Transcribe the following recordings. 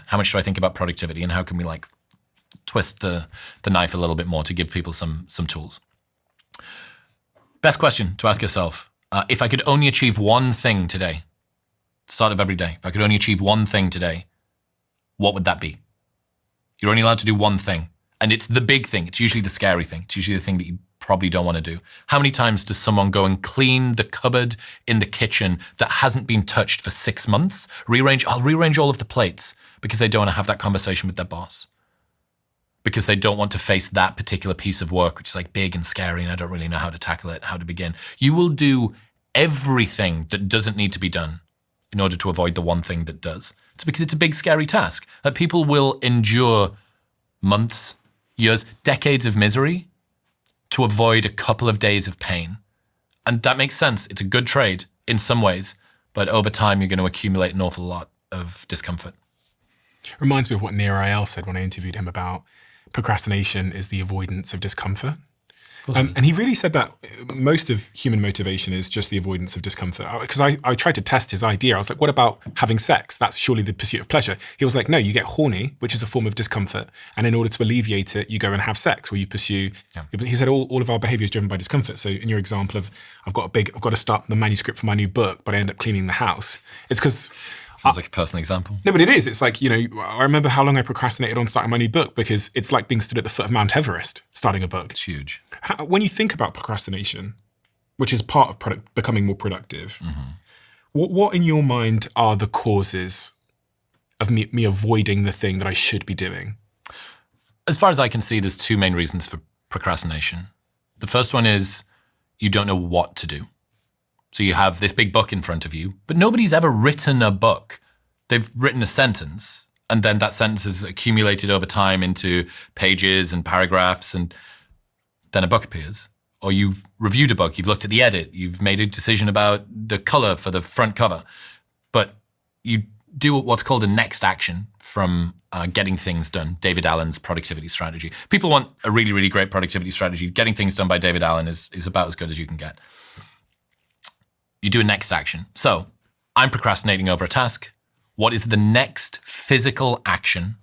How much do I think about productivity, and how can we like twist the knife a little bit more to give people some tools? Best question to ask yourself, if I could only achieve one thing today, start of every day, if I could only achieve one thing today, what would that be? You're only allowed to do one thing. And it's the big thing. It's usually the scary thing. It's usually the thing that you probably don't want to do. How many times does someone go and clean the cupboard in the kitchen that hasn't been touched for 6 months? I'll rearrange all of the plates because they don't want to have that conversation with their boss. Because they don't want to face that particular piece of work, which is like big and scary, and I don't really know how to tackle it, how to begin. You will do everything that doesn't need to be done in order to avoid the one thing that does. It's because it's a big, scary task that people will endure months, years, decades of misery to avoid a couple of days of pain. And that makes sense. It's a good trade in some ways, but over time, you're going to accumulate an awful lot of discomfort. Reminds me of what Nir Eyal said when I interviewed him about procrastination is the avoidance of discomfort. And he really said that most of human motivation is just the avoidance of discomfort. Because I tried to test his idea. I was like, what about having sex? That's surely the pursuit of pleasure. He was like, no, you get horny, which is a form of discomfort. And in order to alleviate it, you go and have sex, or you pursue. Yeah. He said all of our behavior is driven by discomfort. So in your example of, I've got to start the manuscript for my new book, but I end up cleaning the house. It's because... Sounds like a personal example. No, but it is. It's like, I remember how long I procrastinated on starting my new book, because it's like being stood at the foot of Mount Everest, starting a book. It's huge. When you think about procrastination, which is part of becoming more productive, what in your mind are the causes of me avoiding the thing that I should be doing? As far as I can see, there's two main reasons for procrastination. The first one is you don't know what to do. So you have this big book in front of you, but nobody's ever written a book. They've written a sentence, and then that sentence is accumulated over time into pages and paragraphs, and then a book appears. Or you've reviewed a book, you've looked at the edit, you've made a decision about the color for the front cover, but you do what's called a next action from getting things done, David Allen's productivity strategy. People want a really, really great productivity strategy. Getting things done by David Allen is about as good as you can get. You do a next action. So I'm procrastinating over a task. What is the next physical action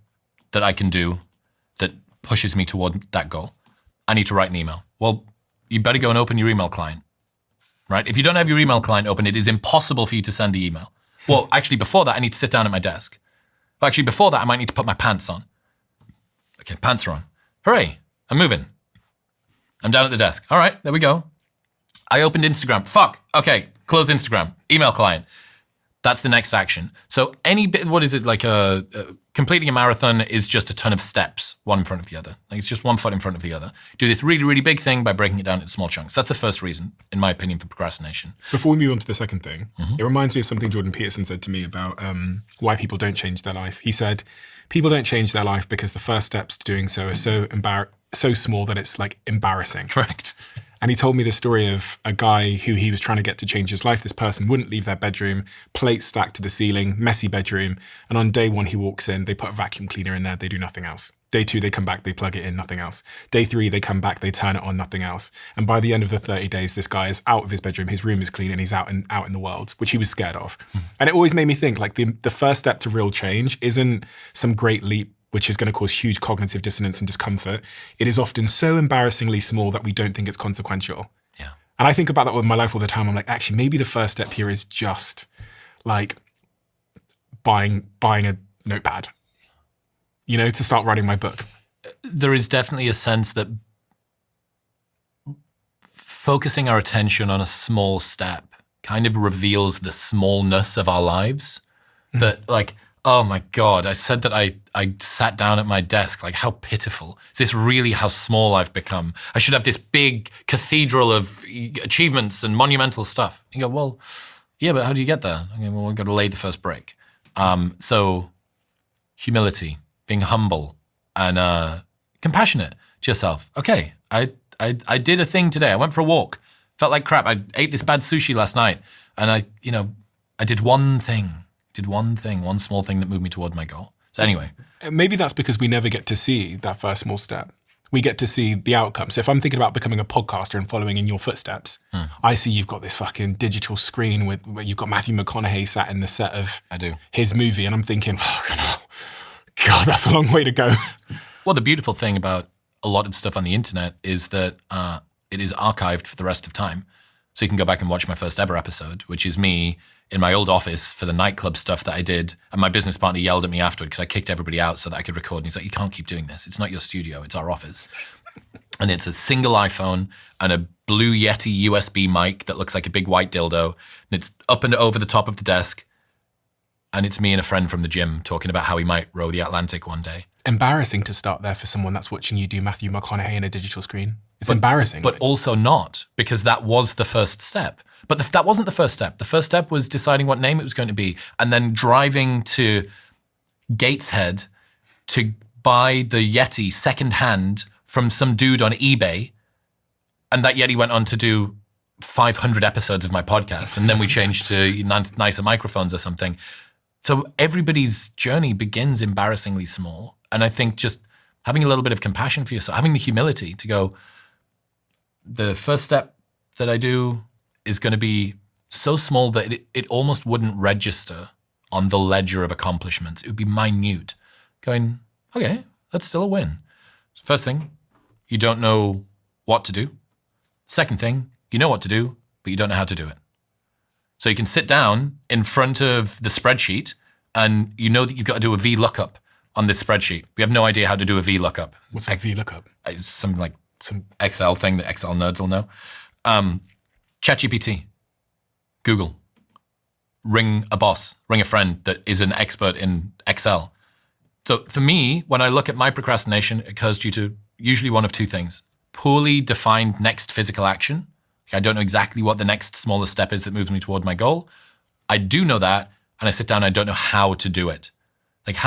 that I can do that pushes me toward that goal? I need to write an email. Well, you better go and open your email client, right? If you don't have your email client open, it is impossible for you to send the email. Well, actually, before that, I need to sit down at my desk. Well, actually, before that, I might need to put my pants on. Okay, pants are on. Hooray, I'm moving. I'm down at the desk. All right, there we go. I opened Instagram. Fuck, okay. Close Instagram, email client. That's the next action. So what is it, like completing a marathon is just a ton of steps, one in front of the other. Like it's just one foot in front of the other. Do this really, really big thing by breaking it down into small chunks. That's the first reason, in my opinion, for procrastination. Before we move on to the second thing, it reminds me of something Jordan Peterson said to me about why people don't change their life. He said, people don't change their life because the first steps to doing so are so small that it's like embarrassing. Correct. And he told me the story of a guy who he was trying to get to change his life. This person wouldn't leave their bedroom, plates stacked to the ceiling, messy bedroom. And on day 1, he walks in, they put a vacuum cleaner in there, they do nothing else. Day 2, they come back, they plug it in, nothing else. Day 3, they come back, they turn it on, nothing else. And by the end of the 30 days, this guy is out of his bedroom, his room is clean, and he's out in the world, which he was scared of. And it always made me think, like the first step to real change isn't some great leap which is going to cause huge cognitive dissonance and discomfort. It is often so embarrassingly small that we don't think it's consequential. Yeah. And I think about that with my life all the time. I'm like, actually, maybe the first step here is just like buying a notepad, to start writing my book. There is definitely a sense that focusing our attention on a small step kind of reveals the smallness of our lives. That like, oh my God, I said that I sat down at my desk, like how pitiful. Is this really how small I've become? I should have this big cathedral of achievements and monumental stuff. You go, well, yeah, but how do you get there? Okay, well, we've got to lay the first brick. So humility, being humble and compassionate to yourself. Okay, I did a thing today. I went for a walk. Felt like crap. I ate this bad sushi last night. And I did one thing. One small thing that moved me toward my goal. So anyway. Maybe that's because we never get to see that first small step. We get to see the outcome. So if I'm thinking about becoming a podcaster and following in your footsteps, I see you've got this fucking digital screen where you've got Matthew McConaughey sat in the set of his movie. And I'm thinking, fucking hell, God, that's a long way to go. Well, the beautiful thing about a lot of stuff on the internet is that it is archived for the rest of time. So you can go back and watch my first ever episode, which is me in my old office for the nightclub stuff that I did. And my business partner yelled at me afterward because I kicked everybody out so that I could record. And he's like, you can't keep doing this. It's not your studio. It's our office. And it's a single iPhone and a blue Yeti USB mic that looks like a big white dildo. And it's up and over the top of the desk. And it's me and a friend from the gym talking about how we might row the Atlantic one day. Embarrassing to start there for someone that's watching you do Matthew McConaughey in a digital screen. It's embarrassing. But also not, because that was the first step. But that wasn't the first step. The first step was deciding what name it was going to be and then driving to Gateshead to buy the Yeti secondhand from some dude on eBay. And that Yeti went on to do 500 episodes of my podcast. And then we changed to nicer microphones or something. So everybody's journey begins embarrassingly small. And I think just having a little bit of compassion for yourself, having the humility to go, the first step that I do is going to be so small that it almost wouldn't register on the ledger of accomplishments. It would be minute. Going, okay, that's still a win. First thing, you don't know what to do. Second thing, you know what to do, but you don't know how to do it. So you can sit down in front of the spreadsheet and you know that you've got to do a VLOOKUP on this spreadsheet. We have no idea how to do a VLOOKUP. What's a VLOOKUP? It's some Excel thing that Excel nerds will know. ChatGPT, Google, ring a boss, ring a friend that is an expert in Excel. So for me, when I look at my procrastination, it occurs due to usually one of two things. Poorly defined next physical action. I don't know exactly what the next smallest step is that moves me toward my goal. I do know that, and I sit down and I don't know how to do it. If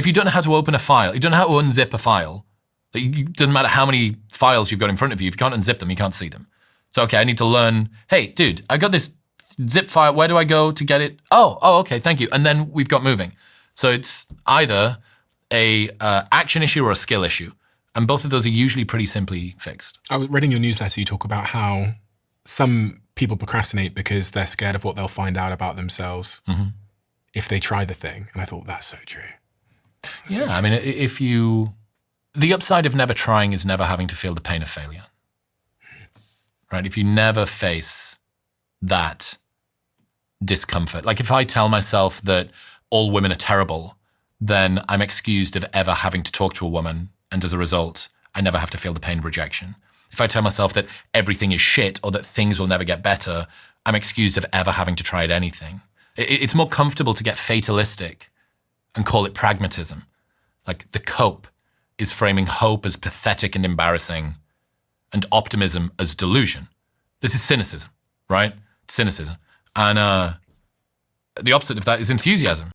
you don't know how to open a file, you don't know how to unzip a file, it doesn't matter how many files you've got in front of you. If you can't unzip them, you can't see them. So, okay, I need to learn, hey, dude, I got this zip file. Where do I go to get it? Oh, okay, thank you. And then we've got moving. So it's either a action issue or a skill issue. And both of those are usually pretty simply fixed. I read in your newsletter, you talk about how some people procrastinate because they're scared of what they'll find out about themselves if they try the thing. And I thought, that's so true. I mean, the upside of never trying is never having to feel the pain of failure. Right? If you never face that discomfort, like if I tell myself that all women are terrible, then I'm excused of ever having to talk to a woman. And as a result, I never have to feel the pain of rejection. If I tell myself that everything is shit or that things will never get better, I'm excused of ever having to try at anything. It's more comfortable to get fatalistic and call it pragmatism. Like the cope is framing hope as pathetic and embarrassing and optimism as delusion. This is cynicism, right? Cynicism. And the opposite of that is enthusiasm.